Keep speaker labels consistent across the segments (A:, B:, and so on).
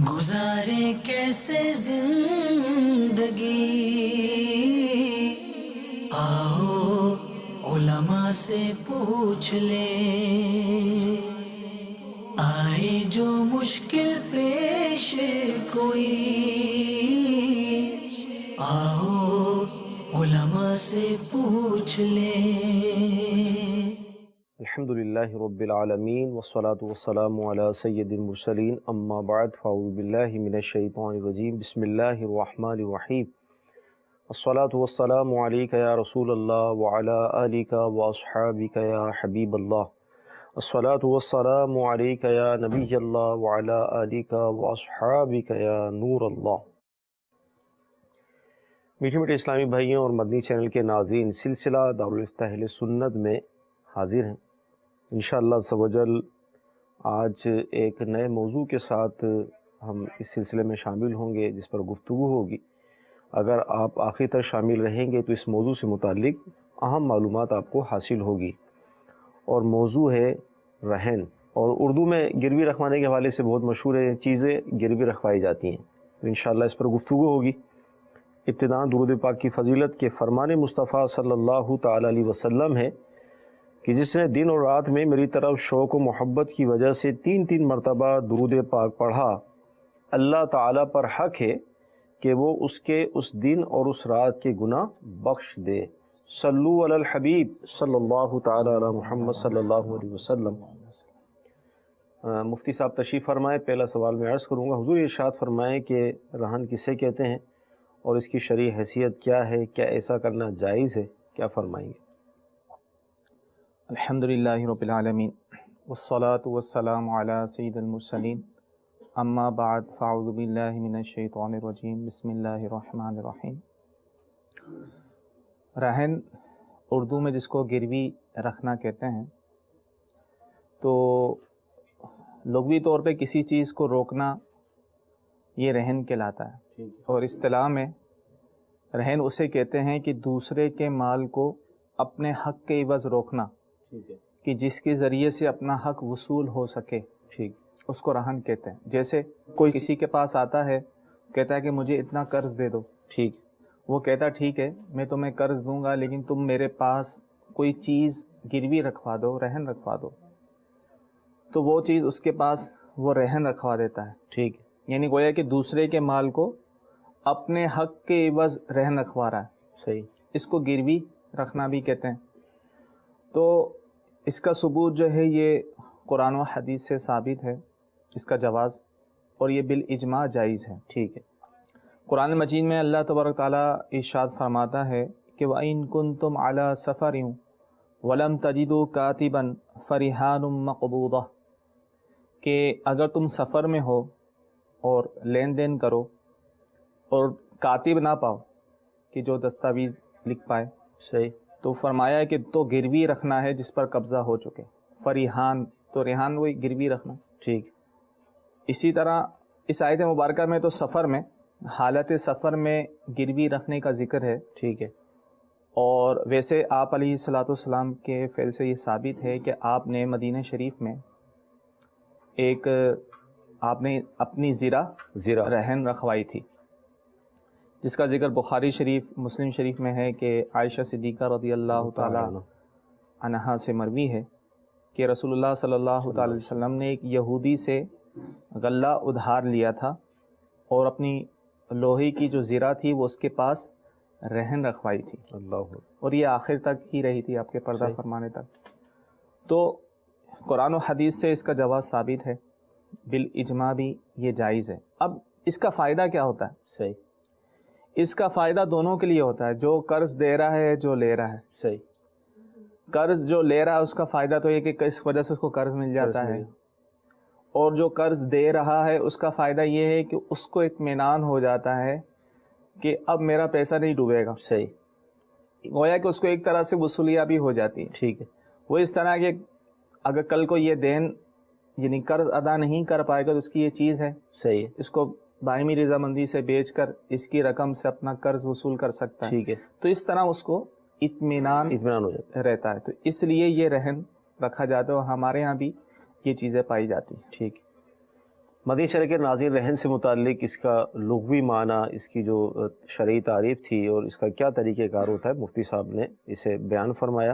A: گزارے کیسے زندگی، آؤ علماء سے پوچھ لیں، آئے جو مشکل پیش کوئی، آؤ علماء سے پوچھ لیں۔
B: الحمدللہ رب العالمین والصلاة والسلام علی سید المرسلین، اما بعد فاعوذ باللہ من الشیطان الرجیم، بسم اللہ الرحمن الرحیم۔ الصلاة والسلام علیک یا رسول اللہ وعلی آلک واصحابک یا حبیب اللہ۔ الصلاة والسلام علیک یا نبی اللہ وعلی آلک واصحابک یا نور اللہ۔ میٹھے میٹھے اسلامی بھائیوں اور مدنی چینل کے ناظرین، سلسلہ دارالفتہ اہل سنت میں حاضر ہیں انشاءاللہ عز و جل۔ آج ایک نئے موضوع کے ساتھ ہم اس سلسلے میں شامل ہوں گے جس پر گفتگو ہوگی۔ اگر آپ آخر تک شامل رہیں گے تو اس موضوع سے متعلق اہم معلومات آپ کو حاصل ہوگی، اور موضوع ہے رہن، اور اردو میں گروی رکھوانے کے حوالے سے بہت مشہور ہے، چیزیں گروی رکھوائی جاتی ہیں، تو انشاءاللہ اس پر گفتگو ہوگی۔ ابتداءً درود پاک کی فضیلت کے فرمان مصطفیٰ صلی اللہ تعالی علیہ وسلم ہے کہ جس نے دن اور رات میں میری طرف شوق و محبت کی وجہ سے 3 مرتبہ درود پاک پڑھا، اللہ تعالیٰ پر حق ہے کہ وہ اس کے اس دن اور اس رات کے گناہ بخش دے۔ صلو علی الحبیب صلی اللہ تعالی علی محمد صلی اللہ علیہ وسلم۔ مفتی صاحب تشریف فرمائے۔ پہلا سوال میں عرض کروں گا، حضور ارشاد فرمائیں کہ رہن کسے کہتے ہیں اور اس کی شرعی حیثیت کیا ہے؟ کیا ایسا کرنا جائز ہے؟ کیا فرمائیں گے؟
C: الحمدللہ رب العالمین والصلاة والسلام علی سید المرسلین، اما بعد فاعوذ باللہ من الشیطان الرجیم، بسم اللہ الرحمن الرحیم۔ رہن اردو میں جس کو گروی رکھنا کہتے ہیں، تو لغوی طور پہ کسی چیز کو روکنا یہ رہن کہلاتا ہے، اور اصطلاح میں رہن اسے کہتے ہیں کہ دوسرے کے مال کو اپنے حق کے عوض روکنا، کہ جس کے ذریعے سے اپنا حق وصول ہو سکے، اس کو رہن کہتے ہیں۔ جیسے کوئی کسی کے پاس آتا ہے، کہتا ہے کہ مجھے اتنا قرض دے دو، وہ کہتا ٹھیک ہے میں تمہیں قرض دوں گا، لیکن تم میرے پاس کوئی چیز گروی رکھوا دو، رہن رکھوا دو، تو وہ چیز اس کے پاس وہ رہن رکھوا دیتا ہے، یعنی گویا کہ دوسرے کے مال کو اپنے حق کے عوض رہن رکھوا رہا ہے، صحیح، اس کو گروی رکھنا بھی کہتے ہیں۔ تو اس کا ثبوت جو ہے یہ قرآن و حدیث سے ثابت ہے، اس کا جواز، اور یہ بالاجماع جائز ہے، ٹھیک ہے۔ قرآن مجید میں اللہ تبارک تعالیٰ ارشاد فرماتا ہے کہ وَإِن كُنتُمْ عَلَى سَفَرٍ وَلَمْ تَجِدُوا كَاتِبًا فَرِهَانٌ مَقْبُوضَةٌ، کہ اگر تم سفر میں ہو اور لین دین کرو اور کاتب نہ پاؤ کہ جو دستاویز لکھ پائے، صحیح، تو فرمایا ہے کہ تو گروی رکھنا ہے جس پر قبضہ ہو چکے، فریحان، تو ریحان وہی گروی رکھنا، ٹھیک۔ اسی طرح اس آیت مبارکہ میں تو سفر میں، حالت سفر میں گروی رکھنے کا ذکر ہے، ٹھیک ہے، اور ویسے آپ علیہ الصلوۃ والسلام کے فعل سے یہ ثابت ہے کہ آپ نے مدینہ شریف میں ایک آپ نے اپنی زرہ رہن رکھوائی تھی، جس کا ذکر بخاری شریف، مسلم شریف میں ہے کہ عائشہ صدیقہ رضی اللہ تعالی عنہا سے مروی ہے کہ رسول اللہ صلی اللہ تعالی وسلم نے ایک یہودی سے غلہ ادھار لیا تھا، اور اپنی لوہے کی جو زرہ تھی وہ اس کے پاس رہن رکھوائی تھی، اور یہ آخر تک ہی رہی تھی آپ کے پردہ فرمانے تک۔ تو قرآن و حدیث سے اس کا جواز ثابت ہے، بالاجماع بھی یہ جائز ہے۔ اب اس کا فائدہ کیا ہوتا ہے؟ صحیح، اس کا فائدہ دونوں کے لیے ہوتا ہے، جو قرض دے رہا ہے، جو لے رہا ہے، صحیح۔ قرض جو لے رہا ہے اس کا فائدہ تو یہ کہ کس وجہ سے اس کو قرض مل جاتا ہے، اور جو قرض دے رہا ہے اس کا فائدہ یہ ہے کہ اس کو اطمینان ہو جاتا ہے کہ اب میرا پیسہ نہیں ڈوبے گا، صحیح، گویا کہ اس کو ایک طرح سے وصولیہ بھی ہو جاتی ہے، ٹھیک ہے۔ وہ اس طرح کہ اگر کل کو یہ دین یعنی قرض ادا نہیں کر پائے گا تو اس کی یہ چیز ہے، صحیح، اس کو باہمی رضامندی سے بیچ کر اس کی رقم سے اپنا قرض وصول کر سکتا ہے، ٹھیک ہے، تو اس طرح اس کو اطمینان ہو جاتا رہتا ہے، تو اس لیے یہ رہن رکھا جاتا ہے، اور ہمارے ہاں بھی یہ چیزیں پائی جاتی ہیں، ٹھیک۔
B: مدنی چینل کے ناظرین، رہن سے متعلق اس کا لغوی معنی، اس کی جو شرعی تعریف تھی اور اس کا کیا طریقہ کار ہوتا ہے، مفتی صاحب نے اسے بیان فرمایا۔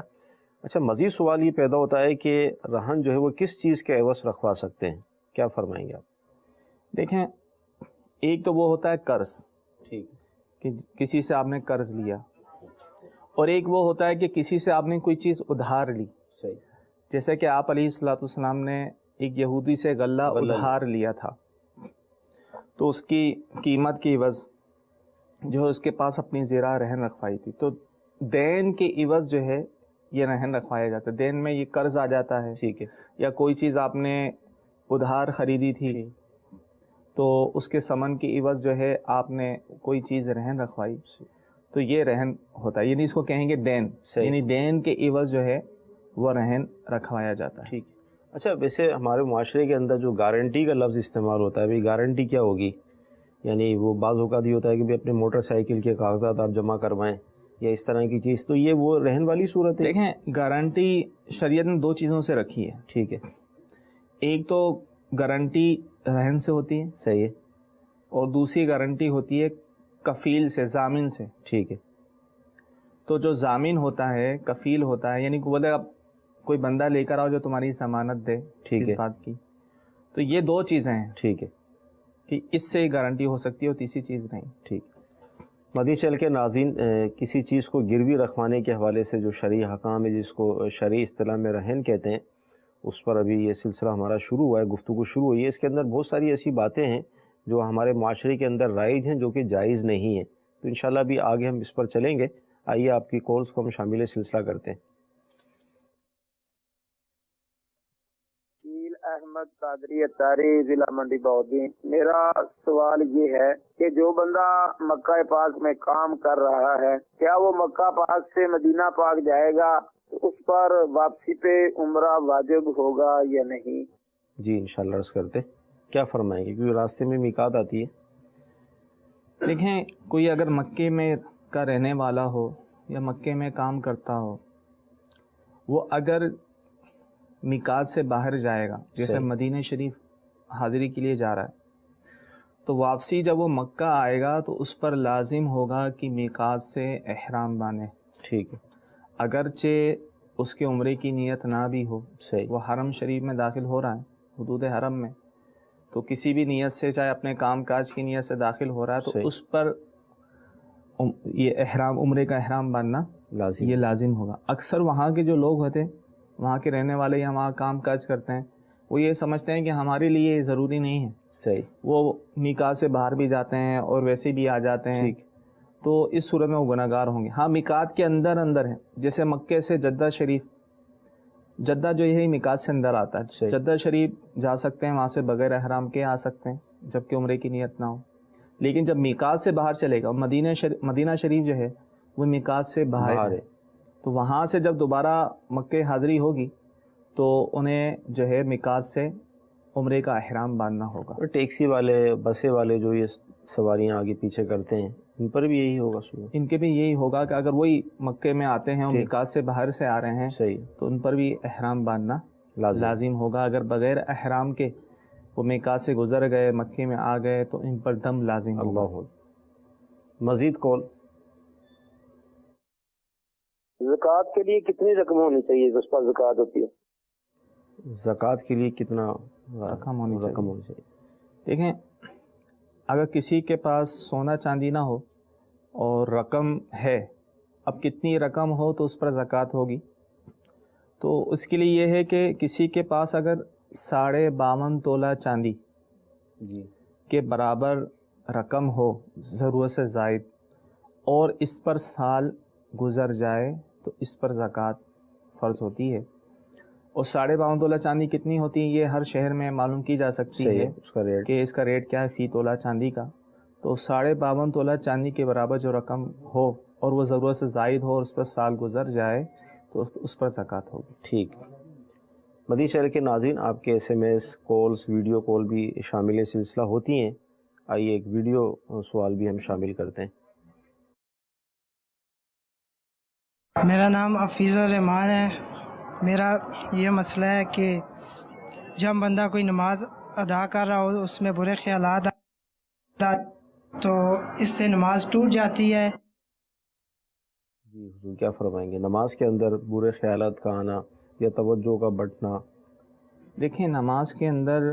B: اچھا، مزید سوال یہ پیدا ہوتا ہے کہ رہن جو ہے وہ کس چیز کے عوض رکھوا سکتے ہیں، کیا فرمائیں گے آپ؟
C: دیکھیں، ایک تو وہ ہوتا ہے قرض،
B: ٹھیک،
C: کہ کسی سے آپ نے قرض لیا، اور ایک وہ ہوتا ہے کہ کسی سے آپ نے کوئی چیز ادھار لی،
B: صحیح،
C: جیسے کہ آپ علیہ الصلوۃ والسلام نے ایک یہودی سے غلہ ادھار لیا تھا، تو اس کی قیمت کی عوض جو ہے اس کے پاس اپنی زیرہ رہن رکھوائی تھی، تو دین کے عوض جو ہے یہ رہن رکھوایا جاتا ہے۔ دین میں یہ قرض آ جاتا ہے،
B: ٹھیک ہے،
C: یا کوئی چیز آپ نے ادھار خریدی تھی تو اس کے ثمن کی عوض جو ہے آپ نے کوئی چیز رہن رکھوائی، تو یہ رہن ہوتا ہے، یعنی اس کو کہیں گے دین، یعنی دین کے عوض جو ہے وہ رہن رکھوایا جاتا ہے۔
B: ٹھیک۔ اچھا، ویسے ہمارے معاشرے کے اندر جو گارنٹی کا لفظ استعمال ہوتا ہے، بھئی گارنٹی کیا ہوگی؟ یعنی وہ بعض اوقات یہ ہوتا ہے کہ اپنے موٹر سائیکل کے کاغذات آپ جمع کروائیں یا اس طرح کی چیز، تو یہ وہ رہن والی صورت ہے؟
C: دیکھیں، گارنٹی شریعت نے دو چیزوں سے رکھی ہے،
B: ٹھیک ہے،
C: ایک تو گارنٹی رہن سے ہوتی ہے،
B: صحیح ہے،
C: اور دوسری گارنٹی ہوتی ہے کفیل سے، ضامن سے۔
B: ٹھیک ہے،
C: تو جو ضامن ہوتا ہے، کفیل ہوتا ہے، یعنی کہ بولے اب کوئی بندہ لے کر آؤ جو تمہاری ضمانت دے اس بات کی، تو یہ دو چیزیں ہیں،
B: ٹھیک ہے،
C: کہ اس سے گارنٹی ہو سکتی ہے اور تیسری چیز نہیں۔
B: ٹھیک۔ مدنی چینل کے ناظرین، کسی چیز کو گروی رکھوانے کے حوالے سے جو شرعی حکام ہے، جس کو شرعی اصطلاح میں رہن کہتے ہیں، اس پر ابھی یہ سلسلہ ہمارا شروع ہوا ہے، گفتگو شروع ہوئی ہے۔ اس کے اندر بہت ساری ایسی باتیں ہیں جو ہمارے معاشرے کے اندر رائج ہیں، جو کہ جائز نہیں ہیں، تو انشاءاللہ ابھی آگے ہم اس پر چلیں گے۔ آئیے آپ کی کالز کو ہم شامل سلسلہ کرتے ہیں۔
D: احمد قادری اتاری، ضلع منڈی بہودین۔ میرا سوال یہ ہے کہ جو بندہ مکہ پاک میں کام کر رہا ہے، کیا وہ مکہ پاک سے مدینہ پاک جائے گا تو اس پر واپسی پہ عمرہ واجب ہوگا یا نہیں؟
B: جی انشاءاللہ عرض کرتے، کیا فرمائیں گے، کیونکہ راستے میں میقات آتی ہے۔
C: دیکھیں، کوئی اگر مکے میں کا رہنے والا ہو یا مکے میں کام کرتا ہو، وہ اگر میقات سے باہر جائے گا، جیسے مدینہ شریف حاضری کے لیے جا رہا ہے، تو واپسی جب وہ مکہ آئے گا تو اس پر لازم ہوگا کہ میقات سے احرام باندھے،
B: ٹھیک ہے،
C: اگرچہ اس کے عمرے کی نیت نہ بھی ہو،
B: صحیح،
C: وہ حرم شریف میں داخل ہو رہا ہے، حدود حرم میں، تو کسی بھی نیت سے، چاہے اپنے کام کاج کی نیت سے داخل ہو رہا ہے، تو اس پر یہ احرام، عمرے کا احرام باندھنا یہ لازم ہوگا۔ اکثر وہاں کے جو لوگ ہوتے ہیں، وہاں کے رہنے والے یا وہاں کام کاج کرتے ہیں، وہ یہ سمجھتے ہیں کہ ہمارے لیے یہ ضروری نہیں ہے،
B: صحیح،
C: وہ میقات سے باہر بھی جاتے ہیں اور ویسے بھی آ جاتے ہیں، تو اس صورت میں وہ گناہ گار ہوں گے۔ ہاں، میقات کے اندر ہے، جیسے مکے سے جدہ شریف، جدہ جو ہے میقات سے اندر آتا ہے، جدہ شریف جا سکتے ہیں، وہاں سے بغیر احرام کے آ سکتے ہیں جبکہ عمرے کی نیت نہ ہو، لیکن جب میقات سے باہر چلے گا، مدینہ شریف جو ہے وہ میقات سے باہر ہے، تو وہاں سے جب دوبارہ مکے حاضری ہوگی تو انہیں جو ہے میقات سے عمرے کا احرام باندھنا ہوگا۔
B: اور ٹیکسی والے، بسیں والے جو یہ سواریاں آگے پیچھے کرتے ہیں، ان پر بھی یہی ہوگا؟
C: ان کے بھی یہی ہوگا کہ اگر وہی مکے میں آتے ہیں اور میقات سے باہر سے آ رہے ہیں،
B: صحیح،
C: تو ان پر بھی احرام باندھنا لازم ہوگا۔ اگر بغیر احرام کے وہ میقات سے گزر گئے، مکے میں آ گئے، تو ان پر دم لازم ہوگا۔
B: اللہ۔ مزید کال۔
D: زکوٰۃ کے لیے کتنی رقم ہونی چاہیے جس پر زکوٰۃ ہوتی ہے؟
B: زکوٰۃ کے لیے کتنا
C: رقم ہونی
B: چاہیے؟
C: دیکھیں، اگر کسی کے پاس سونا چاندی نہ ہو اور رقم ہے، اب کتنی رقم ہو تو اس پر زکوٰۃ ہوگی، تو اس کے لیے یہ ہے کہ کسی کے پاس اگر 52.5 تولہ چاندی کے برابر رقم ہو ضرورت سے زائد، اور اس پر سال گزر جائے تو اس پر زکوٰۃ فرض ہوتی ہے۔ اور 52.5 تولہ چاندی کتنی ہوتی ہے، یہ ہر شہر میں معلوم کی جا سکتی ہے کہ اس کا ریٹ کیا ہے فی تولہ چاندی کا۔ تو 52.5 تولہ چاندی کے برابر جو رقم ہو اور وہ ضرورت سے زائد ہو اور اس پر سال گزر جائے تو اس پر زکوٰۃ ہوگی۔
B: ٹھیک۔ مدنی چینل کے ناظرین، آپ کے SMS، کالز، ویڈیو کال بھی شامل سلسلہ ہوتی ہیں۔ آئیے ایک ویڈیو سوال بھی ہم شامل کرتے ہیں۔
E: میرا نام حفیظ الرحمان ہے۔ میرا یہ مسئلہ ہے کہ جب بندہ کوئی نماز ادا کر رہا ہو اس میں برے خیالات تو اس سے نماز ٹوٹ جاتی ہے؟
B: جی حضور کیا فرمائیں گے نماز کے اندر برے خیالات کا آنا یا توجہ کا بٹنا؟
C: دیکھیں نماز کے اندر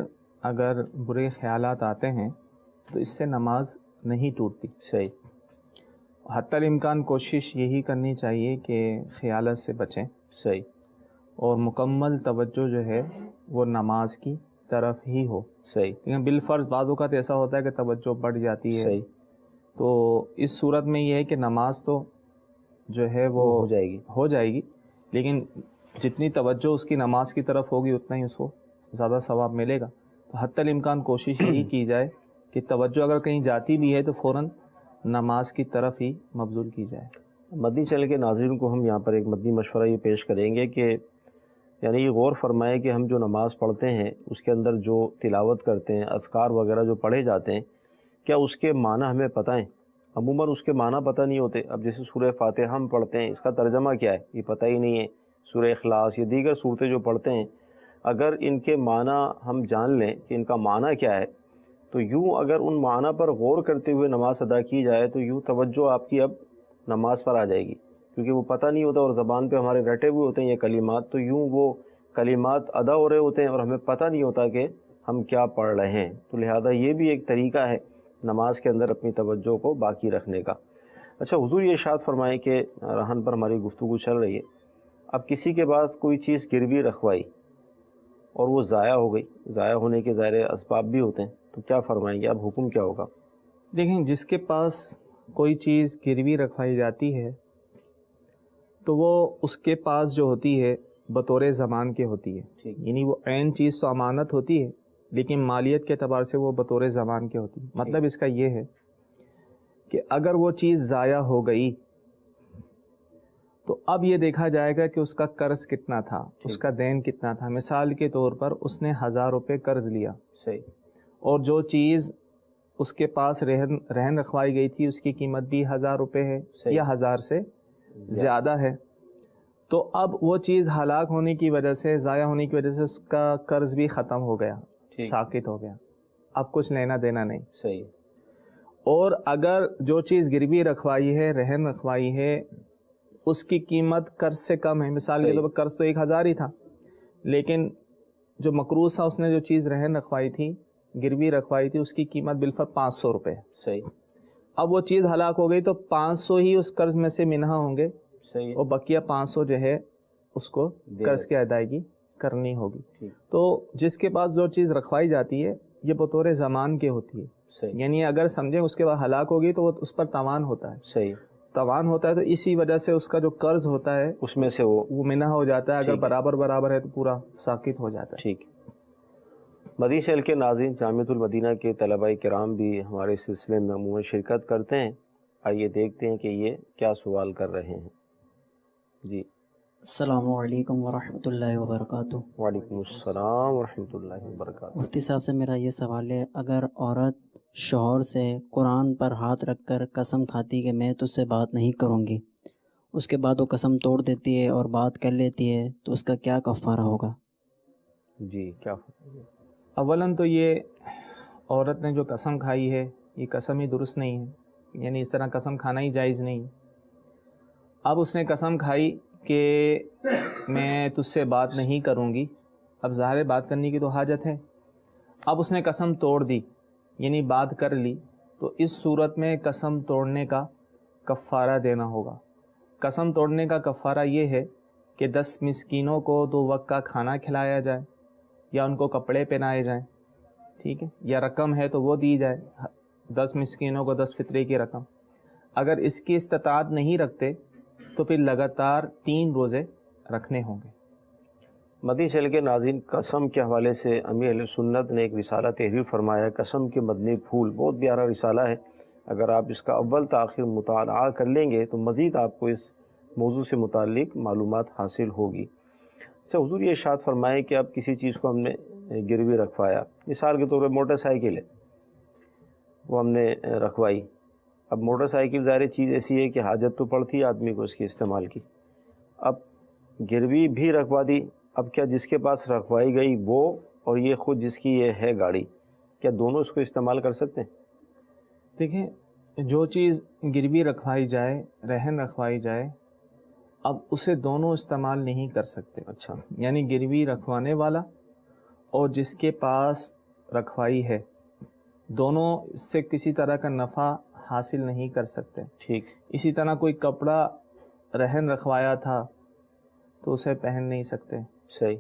C: اگر برے خیالات آتے ہیں تو اس سے نماز نہیں ٹوٹتی.
B: صحیح.
C: حتی الامکان کوشش یہی کرنی چاہیے کہ خیالات سے بچیں.
B: صحیح.
C: اور مکمل توجہ جو ہے وہ نماز کی طرف ہی ہو.
B: صحیح.
C: لیکن بالفرض بعض اوقات ایسا ہوتا ہے کہ توجہ بڑھ جاتی ہے.
B: صحیح.
C: تو اس صورت میں یہ ہے کہ نماز تو جو ہے وہ ہو جائے گی لیکن جتنی توجہ اس کی نماز کی طرف ہوگی اتنا ہی اس کو زیادہ ثواب ملے گا. تو حتی الامکان کوشش یہی کی جائے کہ توجہ اگر کہیں جاتی بھی ہے تو فوراً نماز کی طرف ہی مبذول کی جائے.
B: مدنی چینل کے ناظرین کو ہم یہاں پر ایک مدنی مشورہ یہ پیش کریں گے کہ یعنی یہ غور فرمائے کہ ہم جو نماز پڑھتے ہیں اس کے اندر جو تلاوت کرتے ہیں اذکار وغیرہ جو پڑھے جاتے ہیں کیا اس کے معنی ہمیں پتہ ہیں؟ عموماً اس کے معنی پتہ نہیں ہوتے. اب جیسے سورہ فاتحہ ہم پڑھتے ہیں اس کا ترجمہ کیا ہے یہ پتہ ہی نہیں ہے. سورہ اخلاص یا دیگر صورتیں جو پڑھتے ہیں اگر ان کے معنی ہم جان لیں کہ ان کا معنی کیا ہے تو یوں اگر ان معنی پر غور کرتے ہوئے نماز ادا کی جائے تو یوں توجہ آپ کی اب نماز پر آ جائے گی کیونکہ وہ پتہ نہیں ہوتا اور زبان پہ ہمارے رٹے ہوئے ہوتے ہیں یہ کلمات تو یوں وہ کلمات ادا ہو رہے ہوتے ہیں اور ہمیں پتہ نہیں ہوتا کہ ہم کیا پڑھ رہے ہیں. تو لہذا یہ بھی ایک طریقہ ہے نماز کے اندر اپنی توجہ کو باقی رکھنے کا. اچھا حضور یہ ارشاد فرمائیں کہ رہن پر ہماری گفتگو چل رہی ہے اب کسی کے پاس کوئی چیز گروی رکھوائی اور وہ ضائع ہو گئی ضائع ہونے کے ظاہر اسباب بھی ہوتے ہیں تو کیا فرمائیں گے اب حکم کیا ہوگا؟
C: دیکھیں جس کے پاس کوئی چیز گروی رکھوائی جاتی ہے تو وہ اس کے پاس جو ہوتی ہے بطور ضمان کے ہوتی ہے. یعنی وہ عین چیز تو امانت ہوتی ہے لیکن مالیت کے اعتبار سے وہ بطور ضمان کے ہوتی ہے. مطلب اس کا یہ ہے کہ اگر وہ چیز ضائع ہو گئی تو اب یہ دیکھا جائے گا کہ اس کا قرض کتنا تھا اس کا دین کتنا تھا. مثال کے طور پر اس نے 1000 روپے قرض لیا.
B: صحیح.
C: اور جو چیز اس کے پاس رہن رکھوائی گئی تھی اس کی قیمت بھی 1000 روپے ہے یا 1000 سے زیادہ ہے. تو اب وہ چیز ہلاک ہونے کی وجہ سے ضائع ہونے کی وجہ سے اس کا قرض بھی ختم ہو گیا ساقط ہو گیا. اب کچھ لینا دینا نہیں.
B: صحیح.
C: اور اگر جو چیز گروی رکھوائی ہے رہن رکھوائی ہے اس کی قیمت قرض سے کم ہے. مثال کے طور پر قرض تو 1000 ہی تھا لیکن جو مقروض تھا اس نے جو چیز رہن رکھوائی تھی گروی رکھوائی تھی اس کی قیمت بالفرض 500 روپے.
B: صحیح.
C: اب وہ چیز ہلاک ہو گئی تو 500 ہی اس قرض میں سے منہا ہوں گے.
B: صحیح.
C: اور بقیہ 500 جو ہے اس کو قرض کی ادائیگی کرنی ہوگی. تو جس کے پاس جو چیز رکھوائی جاتی ہے یہ بطور ضمان کے ہوتی ہے.
B: صحیح.
C: یعنی اگر سمجھیں اس کے بعد ہلاک ہوگی تو وہ اس پر تاوان ہوتا ہے.
B: صحیح.
C: تاوان ہوتا ہے تو اسی وجہ سے اس کا جو قرض ہوتا ہے
B: اس میں سے وہ
C: منہا ہو جاتا ہے. اگر برابر ہے تو پورا ساقط ہو جاتا ہے.
B: ٹھیک. مدنی چینل کے ناظرین جامعۃ المدینہ کے طلباء کرام بھی ہمارے اس سلسلے میں عموماً شرکت کرتے ہیں. آئیے دیکھتے ہیں کہ یہ کیا سوال کر رہے ہیں. جی
F: السلام علیکم ورحمۃ اللہ وبرکاتہ.
B: وعلیکم السلام ورحمۃ اللہ وبرکاتہ.
F: مفتی صاحب سے میرا یہ سوال ہے اگر عورت شوہر سے قرآن پر ہاتھ رکھ کر قسم کھاتی کہ میں تجھ سے بات نہیں کروں گی اس کے بعد وہ قسم توڑ دیتی ہے اور بات کر لیتی ہے تو اس کا کیا کفارہ ہوگا؟
B: جی کیا
C: اولاً تو یہ عورت نے جو قسم کھائی ہے یہ قسم ہی درست نہیں ہے. یعنی اس طرح قسم کھانا ہی جائز نہیں. اب اس نے قسم کھائی کہ میں تجھ سے بات نہیں کروں گی. اب ظاہر بات کرنے کی تو حاجت ہے. اب اس نے قسم توڑ دی یعنی بات کر لی تو اس صورت میں قسم توڑنے کا کفارہ دینا ہوگا. قسم توڑنے کا کفارہ یہ ہے کہ 10 مسکینوں کو 2 وقت کا کھانا کھلایا جائے یا ان کو کپڑے پہنائے جائیں. ٹھیک ہے. یا رقم ہے تو وہ دی جائے 10 مسکینوں کو 10 فطرے کی رقم. اگر اس کی استطاعت نہیں رکھتے تو پھر لگاتار 3 روزے رکھنے ہوں گے.
B: مدنی چینل کے ناظرین قسم کے حوالے سے امیر اہل سنت نے ایک رسالہ تحریر فرمایا ہے قسم کے مدنی پھول. بہت پیارا رسالہ ہے. اگر آپ اس کا اول تاخیر مطالعہ کر لیں گے تو مزید آپ کو اس موضوع سے متعلق معلومات حاصل ہوگی. اچھا حضور یہ ارشاد فرمائے کہ اب کسی چیز کو ہم نے گروی رکھوایا. مثال کے طور پر موٹر سائیکل ہے وہ ہم نے رکھوائی. اب موٹر سائیکل ظاہر چیز ایسی ہے کہ حاجت تو پڑتی ہے آدمی کو اس کے استعمال کی. اب گروی بھی رکھوا دی. اب کیا جس کے پاس رکھوائی گئی وہ اور یہ خود جس کی یہ ہے گاڑی، کیا دونوں اس کو استعمال کر سکتے ہیں؟
C: دیکھیں، جو چیز گروی رکھوائی جائے، رہن رکھوائی جائے، اب اسے دونوں استعمال نہیں کر سکتے.
B: اچھا،
C: یعنی گروی رکھوانے والا اور جس کے پاس رکھوائی ہے، دونوں اس سے کسی طرح کا نفع حاصل نہیں کر سکتے.
B: ٹھیک.
C: اسی طرح کوئی کپڑا رہن رکھوایا تھا تو اسے پہن نہیں سکتے.
B: صحیح.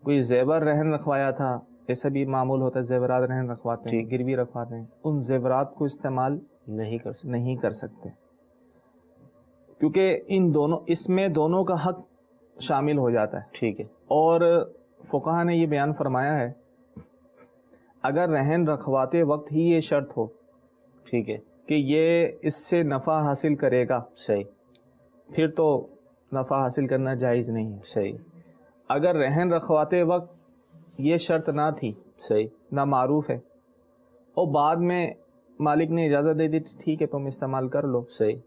C: کوئی زیور رہن رکھوایا تھا، ایسا بھی معمول ہوتا ہے، زیورات رہن رکھواتے ہیں، گروی رکھواتے ہیں، ان زیورات کو استعمال نہیں کر سکتے، کیونکہ ان دونوں، اس میں دونوں کا حق شامل ہو جاتا ہے.
B: ٹھیک ہے.
C: اور فقہا نے یہ بیان فرمایا ہے، اگر رہن رکھواتے وقت ہی یہ شرط ہو،
B: ٹھیک ہے،
C: کہ یہ اس سے نفع حاصل کرے گا،
B: صحیح،
C: پھر تو نفع حاصل کرنا جائز نہیں ہے.
B: صحیح.
C: اگر رہن رکھواتے وقت یہ شرط نہ تھی،
B: صحیح،
C: نہ معروف ہے، اور بعد میں مالک نے اجازت دے دی ٹھیک ہے تم استعمال کر لو،
B: صحیح،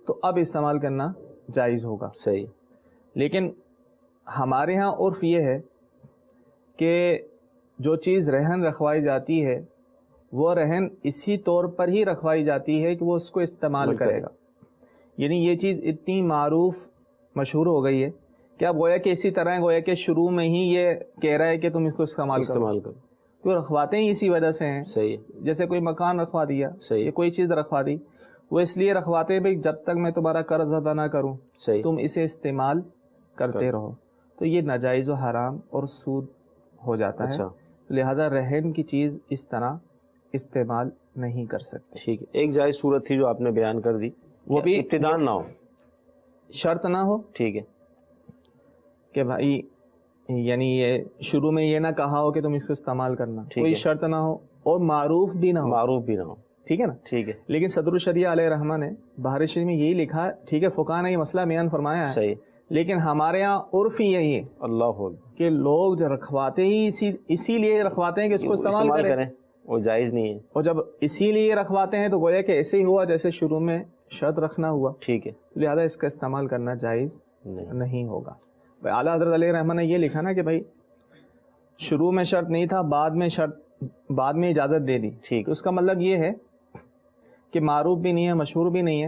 C: تو اب استعمال کرنا جائز ہوگا.
B: صحیح.
C: لیکن ہمارے ہاں عرف یہ ہے کہ جو چیز رہن رکھوائی جاتی ہے وہ رہن اسی طور پر ہی رکھوائی جاتی ہے کہ وہ اس کو استعمال کرے گا. یعنی یہ چیز اتنی معروف مشہور ہو گئی ہے کہ اب گویا کہ اسی طرح گویا کہ شروع میں ہی یہ کہہ رہا ہے کہ تم اس کو استعمال کرو. تو رکھواتے ہیں اسی وجہ سے ہیں.
B: صحیح.
C: جیسے کوئی مکان رکھوا دیا،
B: صحیح،
C: کوئی چیز رکھوا دی، وہ اس لیے رکھواتے ہیں بھائی جب تک میں تمہارا قرض ادا نہ کروں،
B: صحیح،
C: تم اسے استعمال کرتے رہو. تو یہ ناجائز و حرام اور سود ہو جاتا ہے.
B: اچھا،
C: لہذا رہن کی چیز اس طرح استعمال نہیں کر سکتے.
B: ٹھیک ہے. ایک جائز صورت تھی جو آپ نے بیان کر دی،
C: وہ بھی
B: ابتداء نہ ہو،
C: شرط نہ ہو.
B: ٹھیک ہے،
C: کہ بھائی یعنی یہ شروع میں یہ نہ کہا ہو کہ تم اس کو استعمال کرنا، کوئی شرط نہ ہو اور معروف بھی نہ ہو. ٹھیک ہے نا.
B: ٹھیک ہے.
C: لیکن صدر الشریعہ علیہ رحمہ نے بہار شریف میں یہی لکھا، ٹھیک ہے فقہا نے یہ مسئلہ بیان فرمایا ہے،
B: صحیح،
C: لیکن ہمارے ہاں عرف ہی یہی ہے
B: اللہ
C: کہ لوگ جو رکھواتے ہی اسی لیے رکھواتے ہیں کہ اس کو استعمال کریں،
B: وہ جائز نہیں ہے.
C: اور جب اسی لیے رکھواتے ہیں تو گویا کہ ایسے ہی ہوا جیسے شروع میں شرط رکھنا ہوا.
B: ٹھیک ہے.
C: لہذا اس کا استعمال کرنا جائز نہیں ہوگا. اعلیٰ حضرت علیہ رحمہ نے یہ لکھا نا کہ بھائی شروع میں شرط نہیں تھا، بعد میں اجازت دے دی. تو اس کا مطلب یہ ہے کہ معروف بھی نہیں ہے، مشہور بھی نہیں ہے،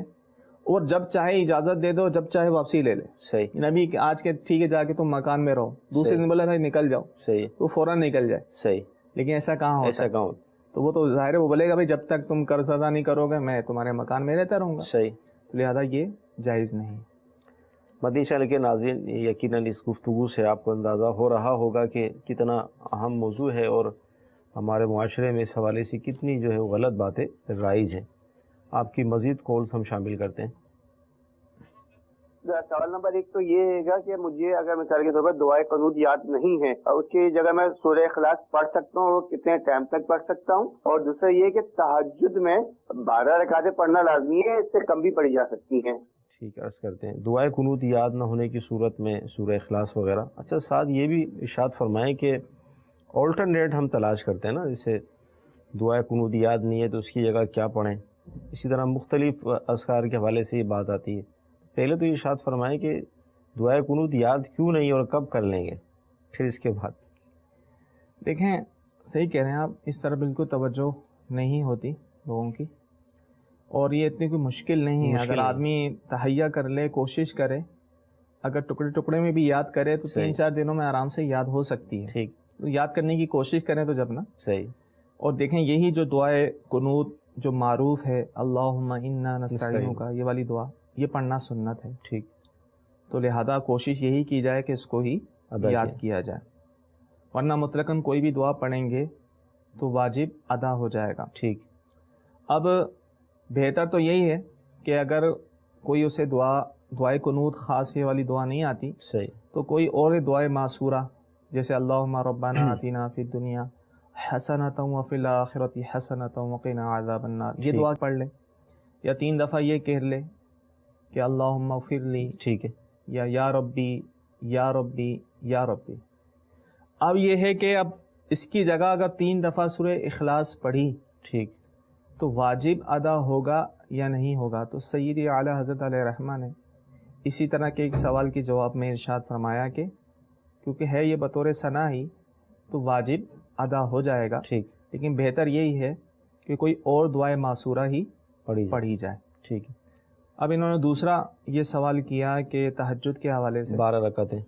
C: اور جب چاہے اجازت دے دو، جب چاہے واپسی لے لے.
B: صحیح.
C: نبی آج کے ٹھیک ہے جا کے تم مکان میں رہو، دوسرے دن بولا بھائی نکل جاؤ،
B: صحیح،
C: تو فوراً نکل جائے.
B: صحیح.
C: لیکن ایسا کہاں ہوتا ہے؟ تو وہ تو ظاہر ہے وہ بولے گا بھائی جب تک تم قرض ادا نہیں کرو گے میں تمہارے مکان میں رہتا رہوں گا.
B: صحیح.
C: تو لہذا یہ جائز نہیں.
B: مدنی چینل کے ناظرین، یقیناً اس گفتگو سے آپ کو اندازہ ہو رہا ہوگا کہ کتنا اہم موضوع ہے اور ہمارے معاشرے میں اس حوالے سے کتنی جو ہے غلط باتیں رائج ہیں. آپ کی مزید کالز ہم شامل کرتے ہیں.
D: سوال نمبر 1 تو یہ ہے گا کہ مجھے اگر مثال کے طور پر دعائے قنوت یاد نہیں ہے اور اس کی جگہ میں سورہ اخلاص پڑھ سکتا ہوں، اور کتنے ٹائم تک پڑھ سکتا ہوں؟ اور دوسرا یہ کہ تہجد میں 12 رکعتیں پڑھنا لازمی ہے، اس سے کم بھی پڑھی جا سکتی ہیں؟
B: ٹھیک ہے، عرض کرتے ہیں. دعائے قنوت یاد نہ ہونے کی صورت میں سورہ اخلاص وغیرہ. اچھا، ساتھ یہ بھی ارشاد فرمائیں کہ آلٹرنیٹ ہم تلاش کرتے ہیں نا، جیسے دعائے قنوت یاد نہیں ہے تو اس کی جگہ کیا پڑھیں. اسی طرح مختلف اذکار کے حوالے سے یہ بات آتی ہے. پہلے تو یہ ارشاد فرمائیں کہ دعائے قنوت یاد کیوں نہیں اور کب کر لیں گے، پھر اس کے بعد.
C: دیکھیں صحیح کہہ رہے ہیں آپ، اس طرح بالکل توجہ نہیں ہوتی لوگوں کی، اور یہ اتنی کوئی مشکل نہیں ہے. اگر آدمی تہیہ کر لے، کوشش کرے، اگر ٹکڑے ٹکڑے میں بھی یاد کرے تو 3-4 دنوں میں آرام سے یاد ہو سکتی ہے.
B: ٹھیک.
C: تو یاد کرنے کی کوشش کریں تو جب نا.
B: صحیح.
C: اور دیکھیں یہی جو دعائے قنوت جو معروف ہے، اللہم انا نستعینک، یہ والی دعا، یہ پڑھنا سنت ہے.
B: ٹھیک.
C: تو لہذا کوشش یہی کی جائے کہ اس کو ہی یاد کیا جائے، ورنہ مطلقاً کوئی بھی دعا پڑھیں گے تو واجب ادا ہو جائے گا.
B: ٹھیک.
C: اب بہتر تو یہی ہے کہ اگر کوئی اسے دعائے قنوت خاص یہ والی دعا نہیں آتی،
B: صحیح،
C: تو کوئی اور دعائے معصورہ جیسے اللہم ربنا آتنا فی الدنیا حسنۃ وفی الآخرۃ حسنۃ وقنا عذاب النار، یہ دعا پڑھ لے، یا 3 دفعہ یہ کہہ لے کہ اللہم اغفر لی،
B: ٹھیک ہے،
C: یا ربی یا ربی یا ربی. اب یہ ہے کہ اب اس کی جگہ اگر 3 دفعہ سورہ اخلاص پڑھی،
B: ٹھیک،
C: تو واجب ادا ہوگا یا نہیں ہوگا؟ تو سیدی اعلیٰ حضرت علیہ رحمہ نے اسی طرح کے ایک سوال کے جواب میں ارشاد فرمایا کہ کیونکہ ہے یہ بطور ثنا ہی تو واجب ادا ہو جائے گا،
B: ٹھیک،
C: لیکن بہتر یہی ہے کہ کوئی اور دعائے معصورہ ہی پڑھی جائے۔
B: ٹھیک ہے۔
C: اب انہوں نے دوسرا یہ سوال کیا کہ تہجد کے حوالے سے،
B: 12 رکعتیں،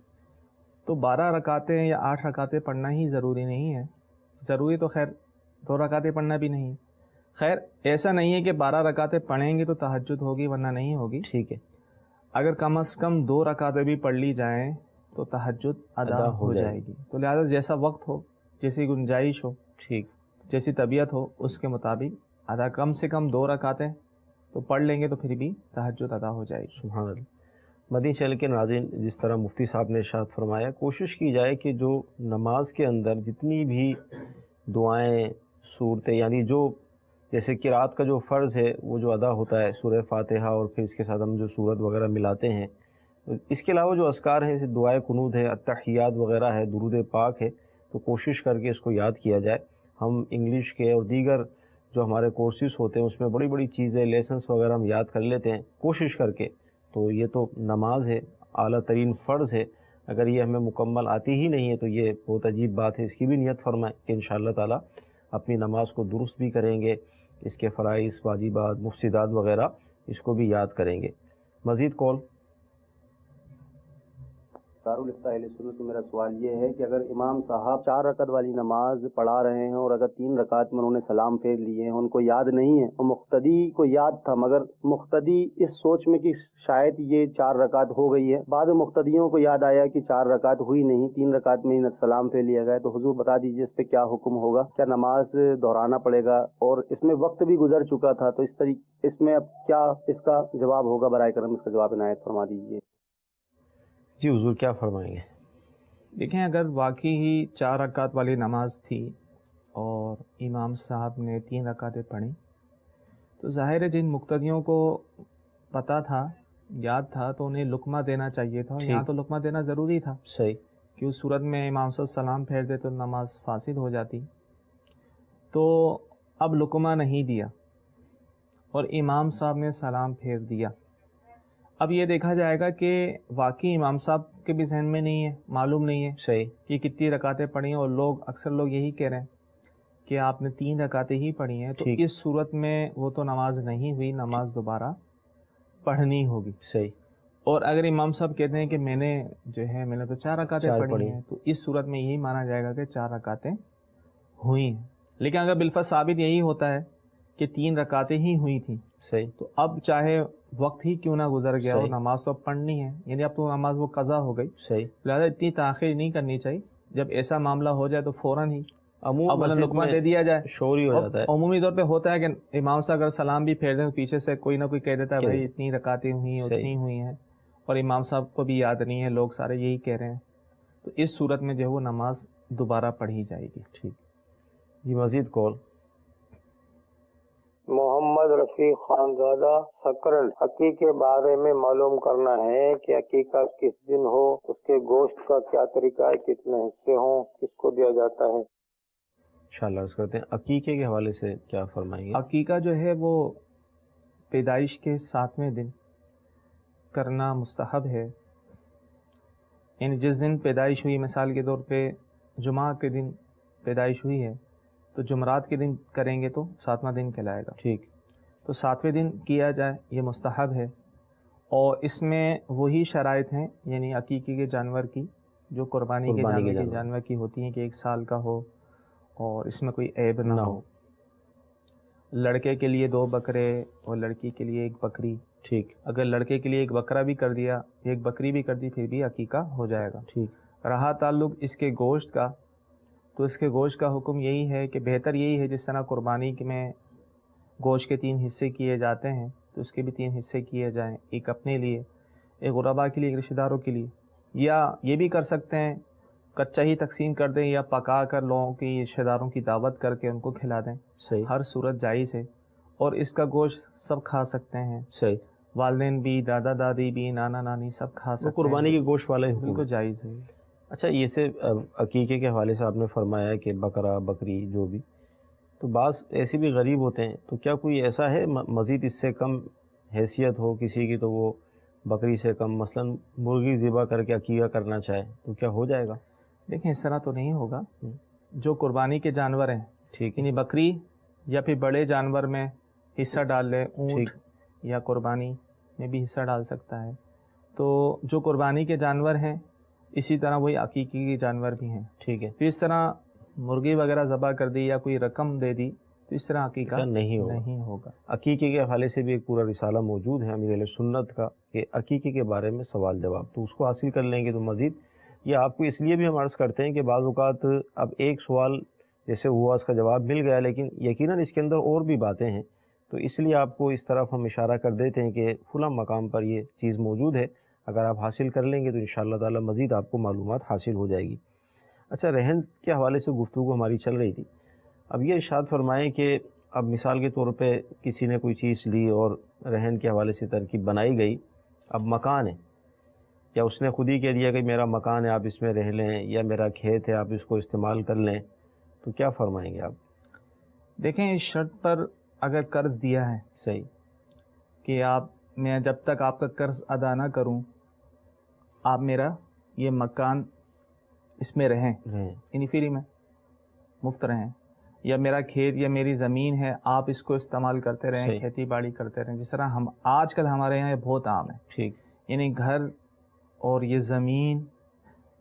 C: تو 12 رکعتیں یا 8 رکعتیں پڑھنا ہی ضروری نہیں ہے، ضروری تو خیر 2 رکعتیں پڑھنا بھی نہیں ہے۔ خیر ایسا نہیں ہے کہ 12 رکعتیں پڑھیں گے تو تہجد ہوگی ورنہ نہیں ہوگی،
B: ٹھیک ہے،
C: اگر کم از کم 2 رکعتیں بھی پڑھ لی جائیں تو تہجد ادا ہو جائے گی۔ تو لہٰذا جیسا وقت ہو، جیسی گنجائش ہو،
B: ٹھیک،
C: جیسی طبیعت ہو، اس کے مطابق ادا، کم سے کم 2 رکعتیں تو پڑھ لیں گے تو پھر بھی تہجد ادا ہو جائے گی۔
B: سبحان اللہ۔ مدنی چینل کے ناظرین، جس طرح مفتی صاحب نے ارشاد فرمایا، کوشش کی جائے کہ جو نماز کے اندر جتنی بھی دعائیں، صورتیں، یعنی جو جیسے قرات کا جو فرض ہے وہ جو ادا ہوتا ہے سورہ فاتحہ اور پھر اس کے ساتھ ہم جو سورت وغیرہ ملاتے ہیں، اس کے علاوہ جو اذکار ہیں جیسے دعائے قنوت ہے، التحیات وغیرہ ہے، درود پاک ہے، تو کوشش کر کے اس کو یاد کیا جائے۔ ہم انگلش کے اور دیگر جو ہمارے کورسز ہوتے ہیں اس میں بڑی بڑی چیزیں، لیسنس وغیرہ ہم یاد کر لیتے ہیں کوشش کر کے، تو یہ تو نماز ہے، اعلیٰ ترین فرض ہے، اگر یہ ہمیں مکمل آتی ہی نہیں ہے تو یہ بہت عجیب بات ہے۔ اس کی بھی نیت فرمائیں کہ انشاءاللہ تعالیٰ اپنی نماز کو درست بھی کریں گے، اس کے فرائض، واجبات، مفسدات وغیرہ اس کو بھی یاد کریں گے۔ مزید کال۔
G: دارالفتہ اہل سنت میں میرا سوال یہ ہے کہ اگر امام صاحب 4 رکعت والی نماز پڑھا رہے ہیں اور اگر 3 رکعت میں انہوں نے سلام پھیر لیے ہیں، ان کو یاد نہیں ہے، اور مقتدی کو یاد تھا، مگر مقتدی اس سوچ میں کہ شاید یہ 4 رکعت ہو گئی ہے، بعد مقتدیوں کو یاد آیا کہ 4 رکعت ہوئی نہیں، 3 رکعت میں ہی سلام پھیر لیا گیا، تو حضور بتا دیجیے اس پہ کیا حکم ہوگا؟ کیا نماز دہرانا پڑے گا؟ اور اس میں وقت بھی گزر چکا تھا، تو اس میں اب کیا اس کا جواب ہوگا؟ برائے کرم اس کا جواب عنایت فرما دیجیے۔
B: جی حضور کیا فرمائیں گے؟
C: دیکھیں اگر واقعی ہی 4 رکعت والی نماز تھی اور امام صاحب نے 3 رکعتیں پڑھیں، تو ظاہر ہے جن مقتدیوں کو پتہ تھا، یاد تھا، تو انہیں لقمہ دینا چاہیے تھا، اور یہاں تو لقمہ دینا ضروری تھا،
B: صحیح،
C: کہ اس صورت میں امام صاحب سلام پھیر دے تو نماز فاسد ہو جاتی۔ تو اب لقمہ نہیں دیا اور امام صاحب نے سلام پھیر دیا، اب یہ دیکھا جائے گا کہ واقعی امام صاحب کے بھی ذہن میں نہیں ہے، معلوم نہیں ہے
B: صحیح،
C: کہ کتنی رکعتیں پڑھی ہیں، اور اکثر لوگ یہی کہہ رہے ہیں کہ آپ نے 3 رکعتیں ہی پڑھی ہیں، تو
B: ٹھیک،
C: اس صورت میں وہ تو نماز نہیں ہوئی، نماز دوبارہ پڑھنی ہوگی۔
B: صحیح،
C: اور اگر امام صاحب کہتے ہیں کہ میں نے تو 4 رکعتیں پڑھی ہیں، تو اس صورت میں یہی مانا جائے گا کہ 4 رکعتیں ہوئی ہیں۔ لیکن اگر بالفعل ثابت یہی ہوتا ہے کہ 3 رکعتیں ہی ہوئی تھیں،
B: صحیح،
C: تو اب چاہے وقت ہی کیوں نہ گزر گیا ہو،
B: صحیح،
C: نماز تو اب پڑھنی ہے، یعنی اب تو نماز وہ قضا ہو گئی،
B: صحیح،
C: لہٰذا اتنی تاخیر نہیں کرنی چاہیے، جب ایسا معاملہ ہو جائے تو فوراً ہی اولا
B: مسجد
C: لقمہ
B: میں
C: دے دیا جائے۔
B: شور ہی ہو
C: اور
B: جاتا ہے،
C: عمومی طور پہ ہوتا ہے کہ امام سے اگر سلام بھی پھیر دیں تو پیچھے سے کوئی نہ کوئی کہہ دیتا ہے بھائی اتنی رکعتیں ہوئی ہیں، اتنی ہوئی ہیں، اور امام صاحب کو بھی یاد نہیں ہے، لوگ سارے یہی کہہ رہے ہیں، تو اس صورت میں جو ہے وہ نماز دوبارہ پڑھی جائے گی۔
B: ٹھیک جی، مزید کال۔
H: محمد رفیق خان زادہ سکرن، عقیقے کے بارے میں معلوم کرنا ہے کہ عقیقہ کس دن ہو، اس کے گوشت کا کیا طریقہ ہے، کتنے حصے ہوں، کس کو دیا جاتا ہے؟
B: انشاءاللہ عرض کرتے ہیں عقیقے کے حوالے سے کیا فرمائیں گے؟
C: عقیقہ جو ہے وہ پیدائش کے 7ویں دن کرنا مستحب ہے، یعنی جس دن پیدائش ہوئی، مثال کے طور پہ جمعہ کے دن پیدائش ہوئی ہے تو جمعرات کے دن کریں گے تو 7واں دن کہلائے گا،
B: ٹھیک،
C: تو 7ویں دن کیا جائے، یہ مستحب ہے، اور اس میں وہی شرائط ہیں، یعنی عقیقے کے جانور کی جو قربانی کے جانور کی ہوتی ہیں کہ 1 سال کا ہو اور اس میں کوئی عیب نہ ہو، لڑکے کے لیے 2 بکرے اور لڑکی کے لیے 1 بکری،
B: ٹھیک،
C: اگر لڑکے کے لیے 1 بکرا بھی کر دیا، 1 بکری بھی کر دی، پھر بھی عقیقہ ہو جائے گا۔
B: ٹھیک،
C: رہا تعلق اس کے گوشت کا، تو اس کے گوشت کا حکم یہی ہے کہ بہتر یہی ہے جس طرح قربانی میں گوشت کے 3 حصے کیے جاتے ہیں تو اس کے بھی 3 حصے کیے جائیں، ایک اپنے لیے، ایک غربا کے لیے، ایک رشتہ داروں کے لیے، یا یہ بھی کر سکتے ہیں کچا ہی تقسیم کر دیں یا پکا کر لوگوں کی رشتہ داروں کی دعوت کر کے ان کو کھلا دیں،
B: صحیح،
C: ہر صورت جائز ہے، اور اس کا گوشت سب کھا سکتے ہیں،
B: صحیح،
C: والدین بھی، دادا دادی بھی، نانا نانی سب کھا سکتے ہیں،
B: قربانی کے گوشت والے حکم
C: بالکل جائز ہے۔
B: اچھا، یہ سے عقیقے کے حوالے سے آپ نے فرمایا کہ بکرا، بکری جو بھی، تو بعض ایسے بھی غریب ہوتے ہیں، تو کیا کوئی ایسا ہے مزید اس سے کم حیثیت ہو کسی کی تو وہ بکری سے کم مثلا مرغی ذبح کر کے عقیقہ کرنا چاہے تو کیا ہو جائے گا؟
C: دیکھیں اس طرح تو نہیں ہوگا، جو قربانی کے جانور ہیں،
B: ٹھیک ہے،
C: یعنی بکری یا پھر بڑے جانور میں حصہ ڈال لے، اونٹ
B: ٹھیک،
C: یا قربانی میں بھی حصہ ڈال سکتا ہے. تو جو قربانی کے جانور ہیں اسی طرح وہی عقیقی کے جانور بھی ہیں.
B: ٹھیک ہے،
C: تو اس طرح مرغی وغیرہ ذبح کر دی یا کوئی رقم دے دی تو اس طرح عقیقہ
B: نہیں ہوگا. عقیقے کے حوالے سے بھی ایک پورا رسالہ موجود ہے امیر اہل سنت کا کہ عقیقے کے بارے میں سوال جواب، تو اس کو حاصل کر لیں گے تو مزید. یہ آپ کو اس لیے بھی ہم عرض کرتے ہیں کہ بعض اوقات اب ایک سوال جیسے ہوا اس کا جواب مل گیا، لیکن یقیناً اس کے اندر اور بھی باتیں ہیں، تو اس لیے آپ کو اس طرف ہم اشارہ کر دیتے ہیں کہ فلاں مقام پر یہ چیز موجود ہے، اگر آپ حاصل کر لیں گے تو انشاءاللہ تعالی مزید آپ کو معلومات حاصل ہو جائے گی. اچھا، رہن کے حوالے سے گفتگو ہماری چل رہی تھی. اب یہ ارشاد فرمائیں کہ اب مثال کے طور پہ کسی نے کوئی چیز لی اور رہن کے حوالے سے ترکیب بنائی گئی، اب مکان ہے، یا اس نے خود ہی کہہ دیا کہ میرا مکان ہے آپ اس میں رہ لیں، یا میرا کھیت ہے آپ اس کو استعمال کر لیں، تو کیا فرمائیں گے آپ؟
C: دیکھیں، اس شرط پر اگر قرض دیا ہے
B: صحیح
C: کہ میں جب تک آپ کا قرض ادا نہ کروں آپ میرا یہ مکان اس میں رہیں، یعنی فری میں مفت رہیں، یا میرا کھیت یا میری زمین ہے آپ اس کو استعمال کرتے رہیں،
B: صحیح.
C: کھیتی باڑی کرتے رہیں، جس طرح ہم آج کل ہمارے یہاں یہ بہت عام ہے.
B: ٹھیک،
C: یعنی گھر اور یہ زمین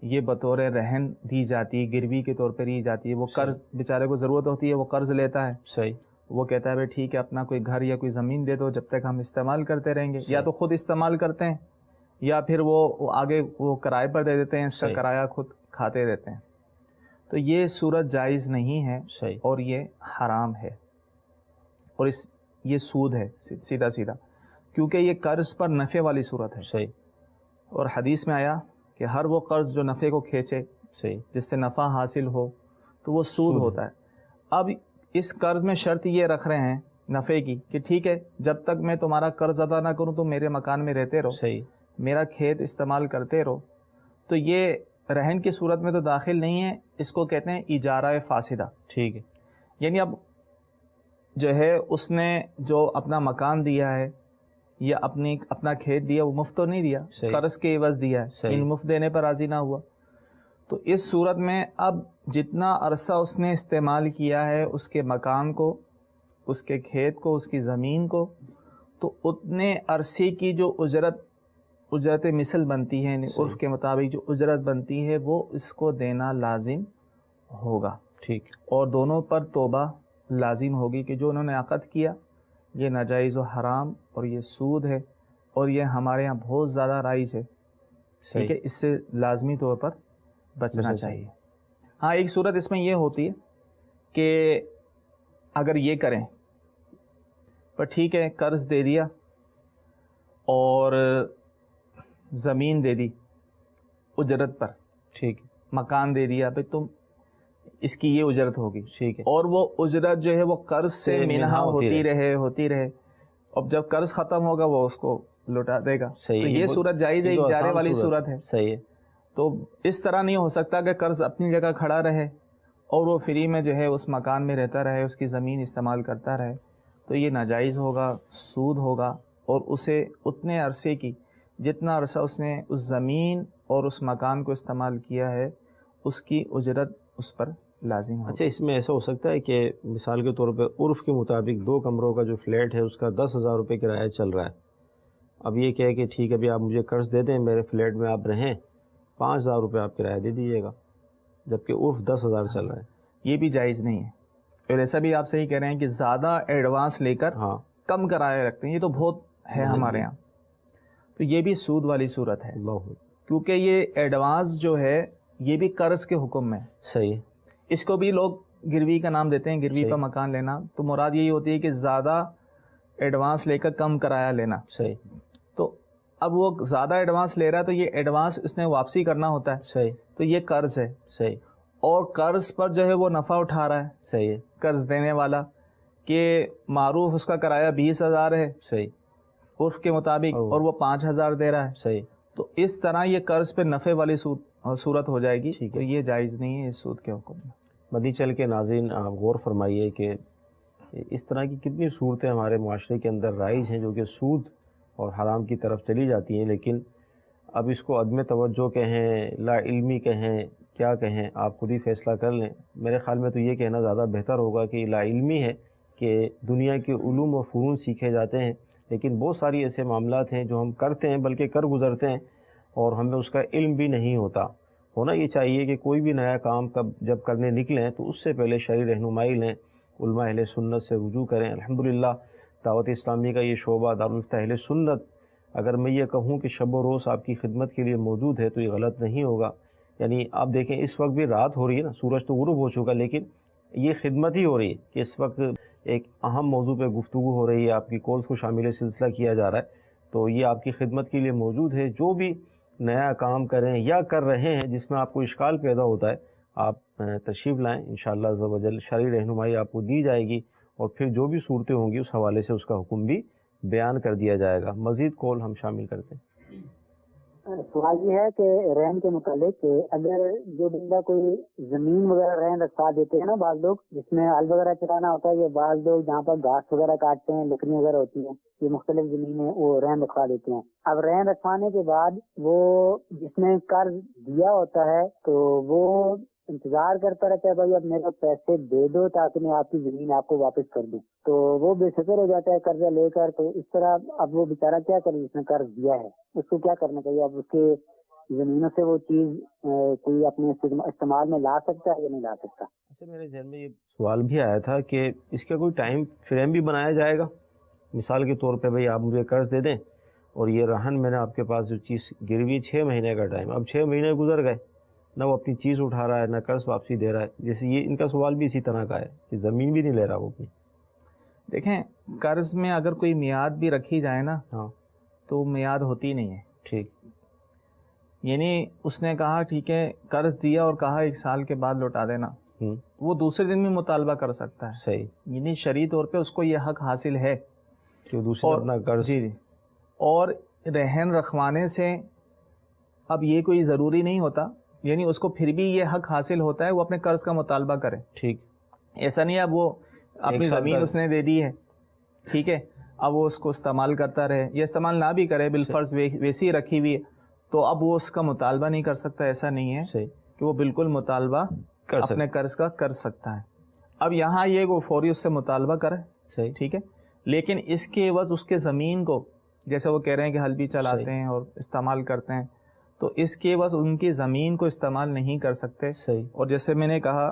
C: یہ بطور رہن دی جاتی ہے، گروی کے طور پر دی جاتی ہے. وہ قرض بیچارے کو ضرورت ہوتی ہے، وہ قرض لیتا ہے،
B: صحیح،
C: وہ کہتا ہے بھائی ٹھیک ہے اپنا کوئی گھر یا کوئی زمین دے دو جب تک ہم استعمال کرتے رہیں گے. یا تو خود استعمال کرتے ہیں یا پھر وہ آگے وہ کرائے پر دے دیتے ہیں، اس کا
B: صحیح.
C: کرایہ خود کھاتے رہتے ہیں. تو یہ صورت جائز نہیں ہے
B: صحیح،
C: اور یہ حرام ہے، اور یہ سود ہے سیدھا سیدھا، کیونکہ یہ قرض پر نفع والی صورت ہے.
B: صحیح،
C: اور حدیث میں آیا کہ ہر وہ قرض جو نفع کو کھینچے،
B: صحیح،
C: جس سے نفع حاصل ہو، تو وہ سود ہوتا ہے. اب اس قرض میں شرط یہ رکھ رہے ہیں نفع کی کہ ٹھیک ہے جب تک میں تمہارا قرض ادا نہ کروں تو میرے مکان میں رہتے رہو،
B: صحیح،
C: میرا کھیت استعمال کرتے رہو. تو یہ رہن کی صورت میں تو داخل نہیں ہے، اس کو کہتے ہیں اجارہ فاسدہ.
B: ٹھیک ہے،
C: یعنی اب جو ہے اس نے جو اپنا مکان دیا ہے یا اپنا کھیت دیا وہ مفت تو نہیں دیا،
B: صحیح.
C: قرض کے عوض دیا ہے،
B: صحیح.
C: ان مفت دینے پر راضی نہ ہوا. تو اس صورت میں اب جتنا عرصہ اس نے استعمال کیا ہے اس کے مکان کو، اس کے کھیت کو، اس کی زمین کو، تو اتنے عرصے کی جو اجرت مثل بنتی ہے، یعنی عرف کے مطابق جو اجرت بنتی ہے وہ اس کو دینا لازم ہوگا.
B: ٹھیک،
C: اور دونوں پر توبہ لازم ہوگی کہ جو انہوں نے عقد کیا یہ ناجائز و حرام اور یہ سود ہے، اور یہ ہمارے ہاں بہت زیادہ رائج ہے. ٹھیک ہے، اس سے لازمی طور پر بچنا چاہیے. ہاں، ایک صورت اس میں یہ ہوتی ہے کہ اگر یہ کریں پر ٹھیک ہے قرض دے دیا اور زمین دے دی اجرت پر،
B: ٹھیک،
C: مکان دے دیا بھائی تم اس کی یہ اجرت ہوگی،
B: ٹھیک ہے،
C: اور وہ اجرت جو ہے وہ قرض سے منہا ہوتی رہے. اب جب قرض ختم ہوگا وہ اس کو لوٹا دے گا. تو یہ صورت جائز ہے، اجارے والی صورت ہے.
B: صحیح ہے.
C: تو اس طرح نہیں ہو سکتا کہ قرض اپنی جگہ کھڑا رہے اور وہ فری میں جو ہے اس مکان میں رہتا رہے، اس کی زمین استعمال کرتا رہے. تو یہ ناجائز ہوگا، سود ہوگا، اور اسے اتنے عرصے کی جتنا عرصہ اس نے اس زمین اور اس مکان کو استعمال کیا ہے اس کی اجرت اس پر لازم ہوگی.
B: اچھا، اس میں ایسا ہو سکتا ہے کہ مثال کے طور پہ عرف کے مطابق 2 کمروں کا جو فلیٹ ہے اس کا 10,000 روپے کرایہ چل رہا ہے. اب یہ کہے کہ ٹھیک ہے ابھی آپ مجھے قرض دے دیں، میرے فلیٹ میں آپ رہیں، 5,000 روپے آپ کرایہ دے دیجیے گا، جبکہ عرف 10,000 چل رہا ہے.
C: یہ بھی جائز نہیں ہے. اور ایسا بھی آپ صحیح کہہ رہے ہیں کہ زیادہ ایڈوانس لے کر کم کرایہ رکھتے ہیں، یہ تو بہت ہے ہمارے یہاں. تو یہ بھی سود والی صورت ہے، کیونکہ یہ ایڈوانس جو ہے یہ بھی قرض کے حکم میں.
B: صحیح.
C: اس کو بھی لوگ گروی کا نام دیتے ہیں، گروی پر مکان لینا. تو مراد یہی ہوتی ہے کہ زیادہ ایڈوانس لے کر کم کرایہ لینا.
B: صحیح.
C: تو اب وہ زیادہ ایڈوانس لے رہا ہے تو یہ ایڈوانس اس نے واپسی کرنا ہوتا ہے.
B: صحیح.
C: تو یہ قرض ہے.
B: صحیح.
C: اور قرض پر جو ہے وہ نفع اٹھا رہا ہے.
B: صحیح ہے.
C: قرض دینے والا کہ معروف اس کا کرایہ 20,000 ہے.
B: صحیح.
C: عرف کے مطابق، اور وہ 5,000 دے رہا ہے.
B: صحیح.
C: تو اس طرح یہ قرض پہ نفع والی صورت ہو جائے گی. تو یہ جائز نہیں ہے اس سود کے حکم میں.
B: مدنی چینل کے ناظرین، آپ غور فرمائیے کہ اس طرح کی کتنی صورتیں ہمارے معاشرے کے اندر رائج ہیں جو کہ سود اور حرام کی طرف چلی جاتی ہیں، لیکن اب اس کو عدم توجہ کہیں، لا علمی کہیں، کیا کہیں، آپ خود ہی فیصلہ کر لیں۔ میرے خیال میں تو یہ کہنا زیادہ بہتر ہوگا کہ لا علمی ہے، کہ دنیا کے علوم و فنون سیکھے جاتے ہیں، لیکن بہت ساری ایسے معاملات ہیں جو ہم کرتے ہیں بلکہ کر گزرتے ہیں اور ہمیں اس کا علم بھی نہیں ہوتا۔ ہونا یہ چاہیے کہ کوئی بھی نیا کام جب کرنے نکلیں تو اس سے پہلے شرعی رہنمائی لیں، علماء اہل سنت سے رجوع کریں۔ الحمدللہ دعوت اسلامی کا یہ شعبہ دارالفتہ اہل سنت، اگر میں یہ کہوں کہ شب و روز آپ کی خدمت کے لیے موجود ہے تو یہ غلط نہیں ہوگا۔ یعنی آپ دیکھیں اس وقت بھی رات ہو رہی ہے نا، سورج تو غروب ہو چکا، لیکن یہ خدمت ہی ہو رہی ہے کہ اس وقت ایک اہم موضوع پہ گفتگو ہو رہی ہے، آپ کی کالز کو شامل سلسلہ کیا جا رہا ہے، تو یہ آپ کی خدمت کے لیے موجود ہے۔ جو بھی نیا کام کریں یا کر رہے ہیں جس میں آپ کو اشکال پیدا ہوتا ہے، آپ تشریف لائیں، انشاءاللہ عز و جل شرعی رہنمائی آپ کو دی جائے گی، اور پھر جو بھی صورتیں ہوں گی اس حوالے سے اس کا حکم بھی بیان کر دیا جائے گا۔ مزید کال ہم شامل کرتے ہیں۔
I: سوال یہ ہے کہ رہن کے متعلق، کہ اگر جو بندہ کوئی زمین وغیرہ رہن رکھوا دیتے ہیں نا بعض لوگ، جس میں ہل وغیرہ چلانا ہوتا ہے، یا بعض لوگ جہاں پر گھاس وغیرہ کاٹتے ہیں، لکڑی وغیرہ ہوتی ہیں، یہ مختلف زمینیں وہ رہن رکھوا دیتے ہیں۔ اب رہن رکھوانے کے بعد وہ جس نے قرض دیا ہوتا ہے تو وہ انتظار کرتا رہتا ہے، بھائی اب میرے پیسے دے دو تاکہ میں آپ کی زمین آپ کو واپس کر دوں، تو وہ بے فکر ہو جاتا ہے قرضہ لے کر۔ تو اس طرح اب وہ بیچارہ کیا کرے جس نے قرض دیا ہے، اس کو کیا کرنا چاہیے؟ اب اس کے زمینوں سے وہ چیز کوئی اپنے استعمال میں لا سکتا ہے یا نہیں لا سکتا؟
B: اچھا، میرے ذہن میں یہ سوال بھی آیا تھا کہ اس کا کوئی ٹائم فریم بھی بنایا جائے گا؟ مثال کے طور پہ بھئی آپ مجھے قرض دے دیں، اور یہ رہن میں نے آپ کے پاس جو چیز گروی 6 مہینے کا ٹائم، اب 6 مہینے گزر گئے، نہ وہ اپنی چیز اٹھا رہا ہے نہ قرض واپسی دے رہا ہے، جیسے یہ ان کا سوال بھی اسی طرح کا ہے کہ زمین بھی نہیں لے رہا وہ اپنی۔
C: دیکھیں، قرض میں اگر کوئی میعاد بھی رکھی جائے نا،
B: ہاں،
C: تو میعاد ہوتی نہیں ہے۔
B: ٹھیک،
C: یعنی اس نے کہا ٹھیک ہے قرض دیا اور کہا 1 سال کے بعد لوٹا دینا، وہ دوسرے دن بھی مطالبہ کر سکتا ہے۔
B: صحیح،
C: یعنی شرعی طور پہ اس کو یہ حق حاصل ہے
B: کہ دوسرا اپنا قرض۔
C: جی، اور رہن رکھوانے سے اب یہ کوئی ضروری نہیں ہوتا، یعنی اس کو پھر بھی یہ حق حاصل ہوتا ہے وہ اپنے قرض کا مطالبہ کرے۔
B: ٹھیک،
C: ایسا نہیں اب وہ اپنی زمین اس نے دے دی ہے، ٹھیک ہے، اب وہ اس کو استعمال کرتا رہے یا استعمال نہ بھی کرے، بالفرض ویسی ہی رکھی ہوئی ہے، تو اب وہ اس کا مطالبہ نہیں کر سکتا۔ ایسا نہیں ہے کہ وہ بالکل مطالبہ اپنے قرض کا کر سکتا ہے۔ اب یہاں یہ وہ فوری اس سے مطالبہ کرے،
B: صحیح،
C: ٹھیک ہے، لیکن اس کے عوض اس کے زمین کو، جیسے وہ کہہ رہے ہیں کہ ہل بھی چلاتے ہیں اور استعمال کرتے ہیں، تو اس کے عوض ان کی زمین کو استعمال نہیں کر سکتے۔
B: صحیح،
C: اور جیسے میں نے کہا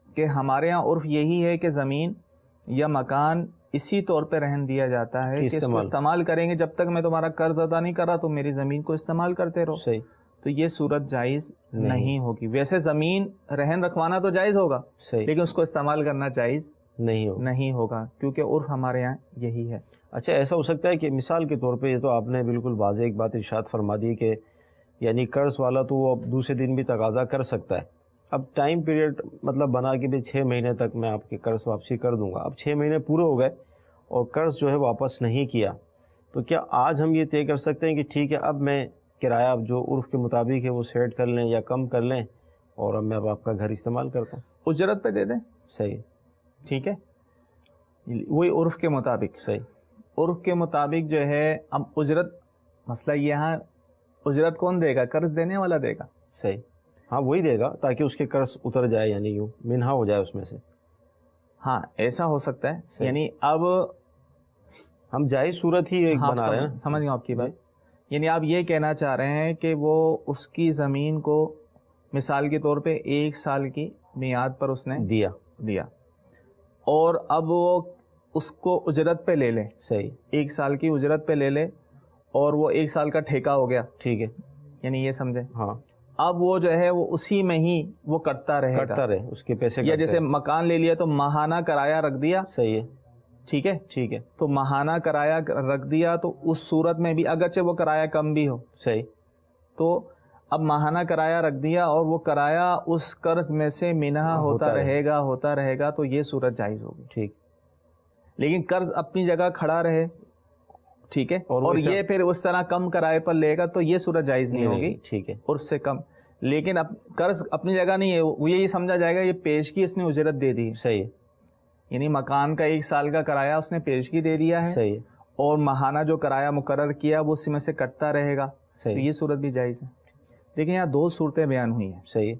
C: کہ ہمارے ہاں عرف یہی ہے کہ زمین یا مکان اسی طور پہ رہن دیا جاتا ہے کہ اس کو استعمال کریں گے، جب تک میں تمہارا قرض ادا نہیں کر رہا تو میری زمین کو استعمال کرتے رہو۔
B: صحیح،
C: تو یہ صورت جائز نہیں ہوگی۔ ویسے زمین رہن رکھوانا تو جائز ہوگا، لیکن اس کو استعمال کرنا جائز نہیں ہوگا، کیونکہ عرف ہمارے یہاں یہی ہے۔
B: اچھا، ایسا ہو سکتا ہے کہ مثال کے طور پہ یہ تو آپ نے بالکل واضح ایک بات ارشاد فرما دی کہ یعنی قرض والا تو وہ اب دوسرے دن بھی تقاضا کر سکتا ہے، اب ٹائم پیریڈ مطلب بنا کہ 6 مہینے تک میں آپ کے قرض واپسی کر دوں گا، اب 6 مہینے پورے ہو گئے اور قرض جو ہے واپس نہیں کیا، تو کیا آج ہم یہ طے کر سکتے ہیں کہ ٹھیک ہے اب میں کرایہ جو عرف کے مطابق ہے وہ سیٹ کر لیں یا کم کر لیں، اور اب میں اب آپ کا گھر استعمال کرتا ہوں؟
C: اجرت پہ دے دیں،
B: صحیح،
C: ٹھیک ہے، وہی عرف کے مطابق۔
B: صحیح،
C: عرف کے مطابق جو ہے اب اجرت، مسئلہ یہاں اجرت کون دے گا؟ قرض دینے والا دے گا۔
B: صحیح، ہاں وہی دے گا تاکہ اس کے قرض اتر جائے، یعنی یوں منہا ہو جائے اس میں سے۔
C: ہاں ایسا ہو سکتا ہے، یعنی اب
B: ہم جائز صورت ہی ایک بنا رہے ہیں۔
C: سمجھ گئے آپ کی بات، یعنی آپ یہ کہنا چاہ رہے ہیں کہ وہ اس کی زمین کو مثال کے طور پہ 1 سال کی میعاد پر اس نے دیا اور اب وہ اس کو اجرت پہ لے لے،
B: صحیح،
C: 1 سال کی اجرت پہ لے لے اور وہ 1 سال کا ٹھیکہ ہو گیا،
B: ٹھیک ہے،
C: یعنی یہ سمجھے،
B: ہاں،
C: اب وہ جو ہے وہ اسی میں ہی وہ کٹتا رہے
B: اس کے پیسے،
C: یا جیسے مکان لے لیا تو ماہانہ کرایہ رکھ دیا،
B: صحیح ہے،
C: ٹھیک ہے،
B: ٹھیک ہے،
C: تو ماہانہ کرایہ رکھ دیا، تو اس صورت میں بھی اگرچہ وہ کرایہ کم بھی ہو،
B: صحیح،
C: تو اب ماہانہ کرایہ رکھ دیا اور وہ کرایہ اس قرض میں سے منہا ہوتا رہے گا تو یہ صورت جائز ہوگی،
B: ٹھیک،
C: لیکن قرض اپنی جگہ کھڑا رہے، ٹھیک ہے، اور یہ پھر اس طرح کم کرائے پر لے گا تو یہ صورت جائز نہیں ہوگی،
B: ٹھیک ہے،
C: عرف سے کم، لیکن اب قرض اپنی جگہ نہیں ہے، وہ یہی سمجھا جائے گا یہ پیشگی اس نے اجرت دے دی،
B: صحیح،
C: یعنی مکان کا 1 سال کا کرایہ اس نے پیشگی دے دیا ہے،
B: صحیح،
C: اور ماہانہ جو کرایہ مقرر کیا وہ اسی میں سے کٹتا رہے گا، تو یہ صورت بھی جائز ہے. دیکھیں یہاں دو صورتیں بیان ہوئی ہیں.
B: صحیح.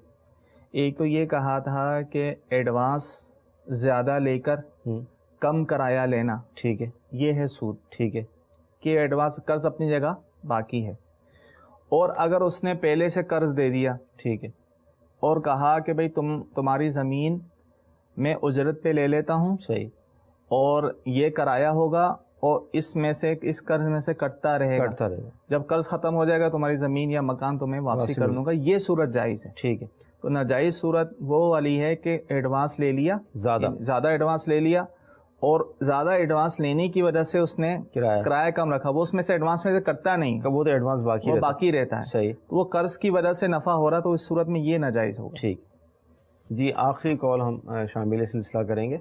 C: ایک تو یہ کہا تھا کہ ایڈوانس زیادہ لے کر کم کرایہ لینا,
B: ٹھیک ہے,
C: یہ ہے سود.
B: ٹھیک ہے,
C: کہ ایڈوانس قرض اپنی جگہ باقی ہے. اور اگر اس نے پہلے سے قرض دے دیا,
B: ٹھیک ہے,
C: اور کہا کہ بھئی تمہاری زمین میں اجرت پہ لے لیتا ہوں,
B: صحیح,
C: اور یہ کرایہ ہوگا اور اس میں سے اس قرض میں سے کٹتا رہے گا, جب قرض ختم ہو جائے گا تمہاری زمین یا مکان تمہیں واپسی کر دوں گا, یہ صورت جائز ہے.
B: ٹھیک ہے.
C: تو ناجائز صورت وہ والی ہے کہ ایڈوانس لے لیا, زیادہ ایڈوانس لے لیا, اور زیادہ ایڈوانس لینے کی وجہ سے اس نے کرایہ کم رکھا, وہ اس میں سے ایڈوانس میں سے کٹتا نہیں,
B: وہ تو ایڈوانس
C: باقی رہتا ہے.
B: صحیح.
C: وہ قرض کی وجہ سے نفع ہو رہا, تو اس صورت میں یہ ناجائز ہوگا.
B: ٹھیک. جی آخری کال ہم شامل سلسلہ کریں گے.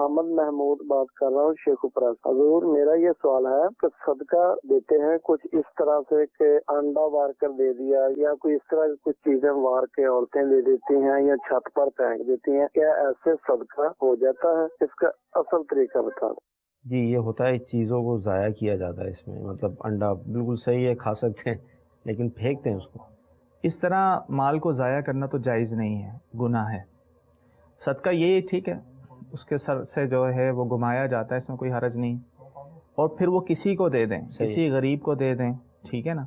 H: محمد محمود بات کر رہا ہوں شیخ پورہ. حضور میرا یہ سوال ہے کہ صدقہ دیتے ہیں کچھ اس طرح سے کہ انڈا وار کر دے دیا, یا کوئی اس طرح کچھ چیزیں وار کے عورتیں دے دیتی ہیں یا چھت پر پھینک دیتی ہیں, کیا ایسے صدقہ ہو جاتا ہے؟ اس کا اصل طریقہ بتا دیں.
B: جی یہ ہوتا ہے, چیزوں کو ضائع کیا جاتا ہے اس میں, مطلب انڈا بالکل صحیح ہے, کھا سکتے ہیں, لیکن پھینکتے ہیں اس کو.
C: اس طرح مال کو ضائع کرنا تو جائز نہیں ہے, گناہ ہے. صدقہ یہ ٹھیک ہے, اس کے سر سے جو ہے وہ گھمایا جاتا ہے, اس میں کوئی حرج نہیں, اور پھر وہ کسی کو دے دیں, کسی غریب کو دے دیں, ٹھیک ہے نا.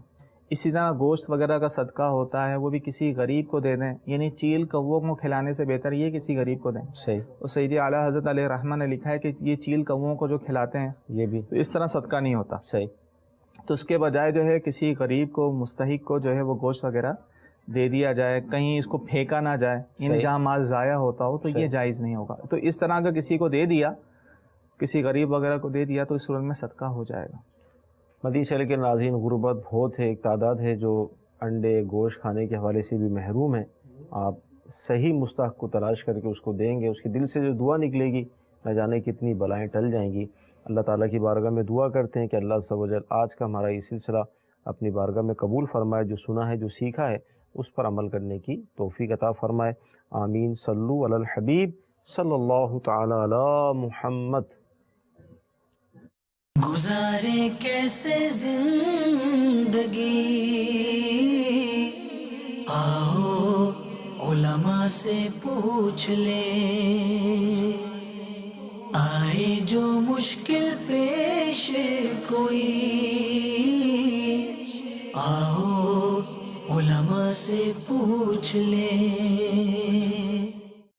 C: اسی طرح گوشت وغیرہ کا صدقہ ہوتا ہے, وہ بھی کسی غریب کو دے دیں, یعنی چیل کووں کو کھلانے سے بہتر یہ کسی غریب کو دیں.
B: صحیح.
C: اور سیدی اعلیٰ حضرت علیہ رحمہ نے لکھا ہے کہ یہ چیل کووں کو جو کھلاتے ہیں
B: یہ بھی
C: تو اس طرح صدقہ نہیں ہوتا.
B: صحیح.
C: تو اس کے بجائے جو ہے کسی غریب کو, مستحق کو جو ہے وہ گوشت وغیرہ دے دیا جائے, کہیں اس کو پھینکا نہ جائے, یعنی جہاں مال ضائع ہوتا ہو تو یہ جائز نہیں ہوگا. تو اس طرح اگر کسی کو دے دیا, کسی غریب وغیرہ کو دے دیا, تو اس صورت میں صدقہ ہو جائے گا.
B: مدنی چینل کے ناظرین, غربت بہت ہے, ایک تعداد ہے جو انڈے گوشت کھانے کے حوالے سے بھی محروم ہے. آپ صحیح مستحق کو تلاش کر کے اس کو دیں گے, اس کے دل سے جو دعا نکلے گی نہ جانے کتنی بلائیں ٹل جائیں گی. اللہ تعالیٰ کی بارگاہ میں دعا کرتے ہیں کہ اللہ عز و جل آج کا ہمارا یہ سلسلہ اپنی بارگاہ میں قبول فرمائے, جو سنا ہے, جو سیکھا ہے, اس پر عمل کرنے کی توفیق عطا فرمائے. آمین. صلو علی الحبیب صلی اللہ تعالی علی محمد.
A: گزارے کیسے زندگی, آؤ علماء سے پوچھ لیں, آئے جو مشکل پیش کوئی, آؤ علماء سے پوچھ لیں.